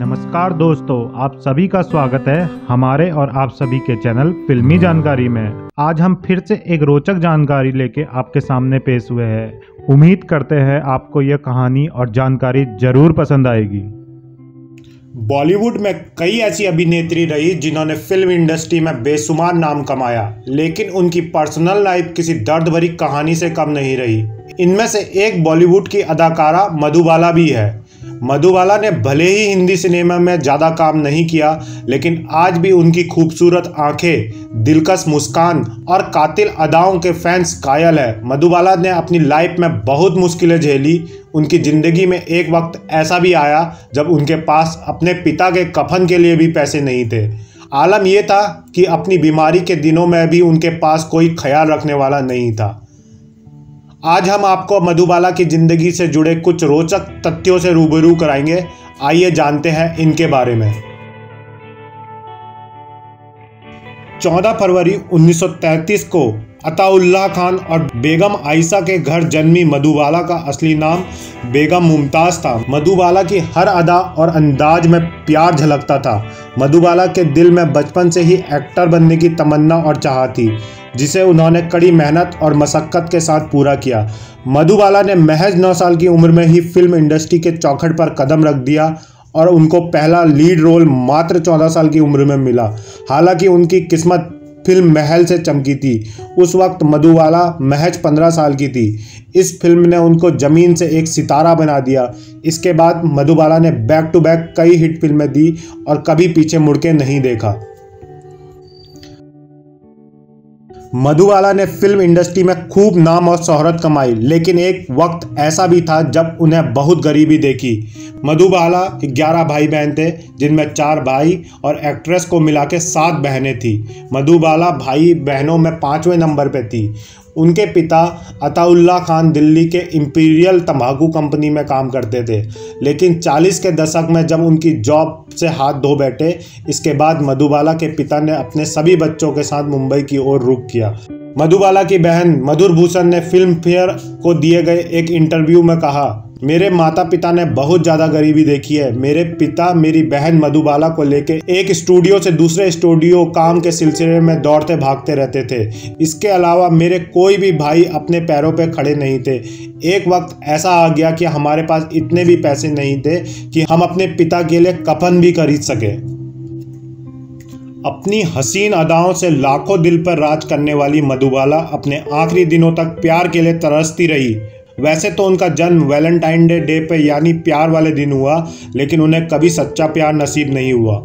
नमस्कार दोस्तों, आप सभी का स्वागत है हमारे और आप सभी के चैनल फिल्मी जानकारी में। आज हम फिर से एक रोचक जानकारी लेके आपके सामने पेश हुए हैं। उम्मीद करते हैं आपको यह कहानी और जानकारी जरूर पसंद आएगी। बॉलीवुड में कई ऐसी अभिनेत्री रही जिन्होंने फिल्म इंडस्ट्री में बेशुमार नाम कमाया, लेकिन उनकी पर्सनल लाइफ किसी दर्द भरी कहानी से कम नहीं रही। इनमें से एक बॉलीवुड की अदाकारा मधुबाला भी है। मधुबाला ने भले ही हिंदी सिनेमा में ज़्यादा काम नहीं किया, लेकिन आज भी उनकी खूबसूरत आंखें, दिलकश मुस्कान और कातिल अदाओं के फैंस कायल है। मधुबाला ने अपनी लाइफ में बहुत मुश्किलें झेली। उनकी ज़िंदगी में एक वक्त ऐसा भी आया जब उनके पास अपने पिता के कफन के लिए भी पैसे नहीं थे। आलम यह था कि अपनी बीमारी के दिनों में भी उनके पास कोई ख्याल रखने वाला नहीं था। आज हम आपको मधुबाला की ज़िंदगी से जुड़े कुछ रोचक तथ्यों से रूबरू कराएंगे। आइए जानते हैं इनके बारे में। 14 फरवरी 1933 को अताउल्लाह खान और बेगम आयशा के घर जन्मी मधुबाला का असली नाम बेगम मुमताज़ था। मधुबाला की हर अदा और अंदाज में प्यार झलकता था। मधुबाला के दिल में बचपन से ही एक्टर बनने की तमन्ना और चाह थी, जिसे उन्होंने कड़ी मेहनत और मशक्क़त के साथ पूरा किया। मधुबाला ने महज 9 साल की उम्र में ही फिल्म इंडस्ट्री के चौखट पर कदम रख दिया और उनको पहला लीड रोल मात्र 14 साल की उम्र में मिला। हालांकि उनकी किस्मत फिल्म महल से चमकी थी। उस वक्त मधुबाला महज 15 साल की थी। इस फिल्म ने उनको ज़मीन से एक सितारा बना दिया। इसके बाद मधुबाला ने बैक टू बैक कई हिट फिल्में दी और कभी पीछे मुड़ के नहीं देखा। मधुबाला ने फिल्म इंडस्ट्री में खूब नाम और शोहरत कमाई, लेकिन एक वक्त ऐसा भी था जब उन्हें बहुत गरीबी देखी। मधुबाला 11 भाई बहन थे, जिनमें 4 भाई और एक्ट्रेस को मिला के 7 बहनें थीं। मधुबाला भाई बहनों में 5वें नंबर पे थी। उनके पिता अताउल्लाह खान दिल्ली के इंपीरियल तंबाकू कंपनी में काम करते थे, लेकिन 40 के दशक में जब उनकी जॉब से हाथ धो बैठे, इसके बाद मधुबाला के पिता ने अपने सभी बच्चों के साथ मुंबई की ओर रुख किया। मधुबाला की बहन मधुर भूषण ने फिल्म फेयर को दिए गए एक इंटरव्यू में कहा, मेरे माता पिता ने बहुत ज़्यादा गरीबी देखी है। मेरे पिता मेरी बहन मधुबाला को लेकर एक स्टूडियो से दूसरे स्टूडियो काम के सिलसिले में दौड़ते भागते रहते थे। इसके अलावा मेरे कोई भी भाई अपने पैरों पे खड़े नहीं थे। एक वक्त ऐसा आ गया कि हमारे पास इतने भी पैसे नहीं थे कि हम अपने पिता के लिए कफन भी खरीद सके। अपनी हसीन अदाओं से लाखों दिल पर राज करने वाली मधुबाला अपने आखिरी दिनों तक प्यार के लिए तरसती रही। वैसे तो उनका जन्म वैलेंटाइन डे पे यानी प्यार वाले दिन हुआ, लेकिन उन्हें कभी सच्चा प्यार नसीब नहीं हुआ।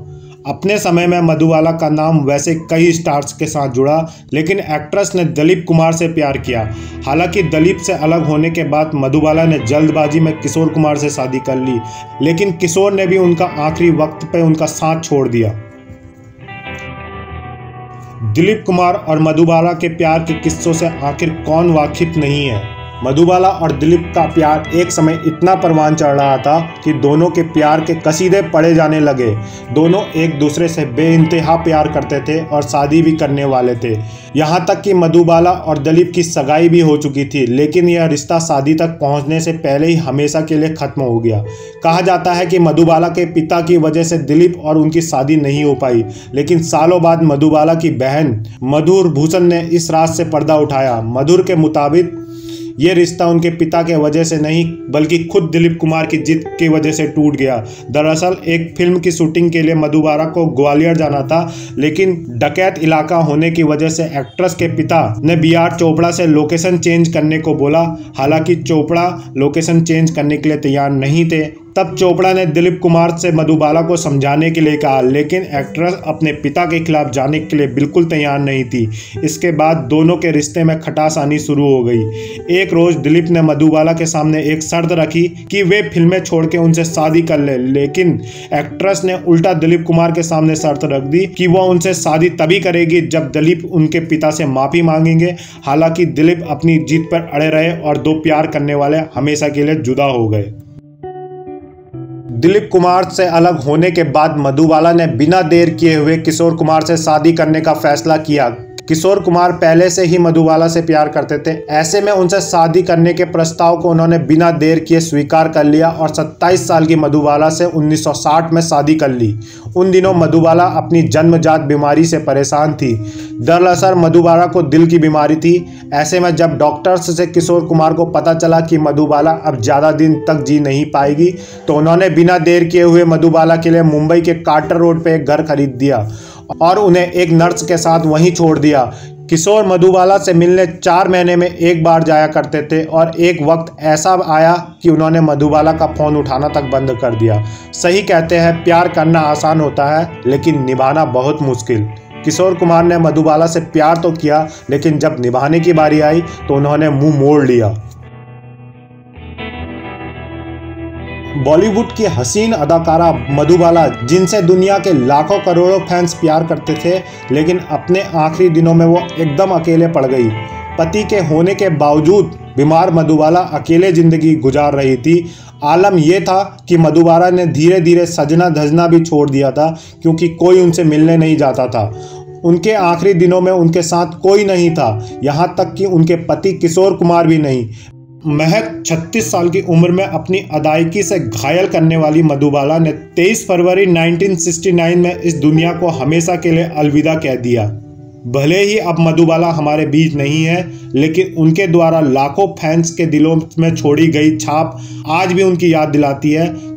अपने समय में मधुबाला का नाम वैसे कई स्टार्स के साथ जुड़ा, लेकिन एक्ट्रेस ने दिलीप कुमार से प्यार किया। हालांकि दिलीप से अलग होने के बाद मधुबाला ने जल्दबाजी में किशोर कुमार से शादी कर ली, लेकिन किशोर ने भी उनका आखिरी वक्त पे उनका साथ छोड़ दिया। दिलीप कुमार और मधुबाला के प्यार के किस्सों से आखिर कौन वाकिफ नहीं है। मधुबाला और दिलीप का प्यार एक समय इतना परवान चढ़ रहा था कि दोनों के प्यार के कसीदे पढ़े जाने लगे। दोनों एक दूसरे से बेइंतहा प्यार करते थे और शादी भी करने वाले थे। यहाँ तक कि मधुबाला और दिलीप की सगाई भी हो चुकी थी, लेकिन यह रिश्ता शादी तक पहुँचने से पहले ही हमेशा के लिए ख़त्म हो गया। कहा जाता है कि मधुबाला के पिता की वजह से दिलीप और उनकी शादी नहीं हो पाई, लेकिन सालों बाद मधुबाला की बहन मधुर भूषण ने इस राज से पर्दा उठाया। मधुर के मुताबिक ये रिश्ता उनके पिता के वजह से नहीं, बल्कि खुद दिलीप कुमार की जिद की वजह से टूट गया। दरअसल एक फिल्म की शूटिंग के लिए मधुबाला को ग्वालियर जाना था, लेकिन डकैत इलाका होने की वजह से एक्ट्रेस के पिता ने बी.आर. चोपड़ा से लोकेशन चेंज करने को बोला। हालांकि चोपड़ा लोकेशन चेंज करने के लिए तैयार नहीं थे। तब चोपड़ा ने दिलीप कुमार से मधुबाला को समझाने के लिए कहा, लेकिन एक्ट्रेस अपने पिता के खिलाफ जाने के लिए बिल्कुल तैयार नहीं थी। इसके बाद दोनों के रिश्ते में खटास आनी शुरू हो गई। एक रोज दिलीप ने मधुबाला के सामने एक शर्त रखी कि वे फिल्में छोड़ के उनसे शादी कर ले, लेकिन एक्ट्रेस ने उल्टा दिलीप कुमार के सामने शर्त रख दी कि वह उनसे शादी तभी करेगी जब दिलीप उनके पिता से माफी मांगेंगे। हालांकि दिलीप अपनी जीत पर अड़े रहे और दो प्यार करने वाले हमेशा के लिए जुदा हो गए। दिलीप कुमार से अलग होने के बाद मधुबाला ने बिना देर किए हुए किशोर कुमार से शादी करने का फैसला किया। किशोर कुमार पहले से ही मधुबाला से प्यार करते थे। ऐसे में उनसे शादी करने के प्रस्ताव को उन्होंने बिना देर किए स्वीकार कर लिया और 27 साल की मधुबाला से 1960 में शादी कर ली। उन दिनों मधुबाला अपनी जन्मजात बीमारी से परेशान थी। दरअसल मधुबाला को दिल की बीमारी थी। ऐसे में जब डॉक्टर्स से किशोर कुमार को पता चला कि मधुबाला अब ज़्यादा दिन तक जी नहीं पाएगी, तो उन्होंने बिना देर किए हुए मधुबाला के लिए मुंबई के कार्टर रोड पर एक घर खरीद दिया और उन्हें एक नर्स के साथ वहीं छोड़ दिया। किशोर मधुबाला से मिलने 4 महीने में एक बार जाया करते थे और एक वक्त ऐसा आया कि उन्होंने मधुबाला का फ़ोन उठाना तक बंद कर दिया। सही कहते हैं, प्यार करना आसान होता है लेकिन निभाना बहुत मुश्किल। किशोर कुमार ने मधुबाला से प्यार तो किया, लेकिन जब निभाने की बारी आई तो उन्होंने मुंह मोड़ लिया। बॉलीवुड की हसीन अदाकारा मधुबाला, जिनसे दुनिया के लाखों करोड़ों फैंस प्यार करते थे, लेकिन अपने आखिरी दिनों में वो एकदम अकेले पड़ गई। पति के होने के बावजूद बीमार मधुबाला अकेले ज़िंदगी गुजार रही थी। आलम यह था कि मधुबाला ने धीरे धीरे सजना धजना भी छोड़ दिया था, क्योंकि कोई उनसे मिलने नहीं जाता था। उनके आखिरी दिनों में उनके साथ कोई नहीं था, यहाँ तक कि उनके पति किशोर कुमार भी नहीं। महज 36 साल की उम्र में अपनी अदायगी से घायल करने वाली मधुबाला ने 23 फरवरी 1969 में इस दुनिया को हमेशा के लिए अलविदा कह दिया। भले ही अब मधुबाला हमारे बीच नहीं है, लेकिन उनके द्वारा लाखों फैंस के दिलों में छोड़ी गई छाप आज भी उनकी याद दिलाती है।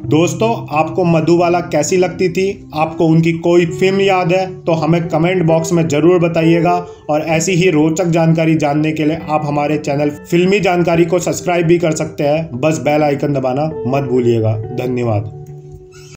दोस्तों, आपको मधुबाला कैसी लगती थी? आपको उनकी कोई फिल्म याद है तो हमें कमेंट बॉक्स में ज़रूर बताइएगा। और ऐसी ही रोचक जानकारी जानने के लिए आप हमारे चैनल फिल्मी जानकारी को सब्सक्राइब भी कर सकते हैं। बस बेल आइकन दबाना मत भूलिएगा। धन्यवाद।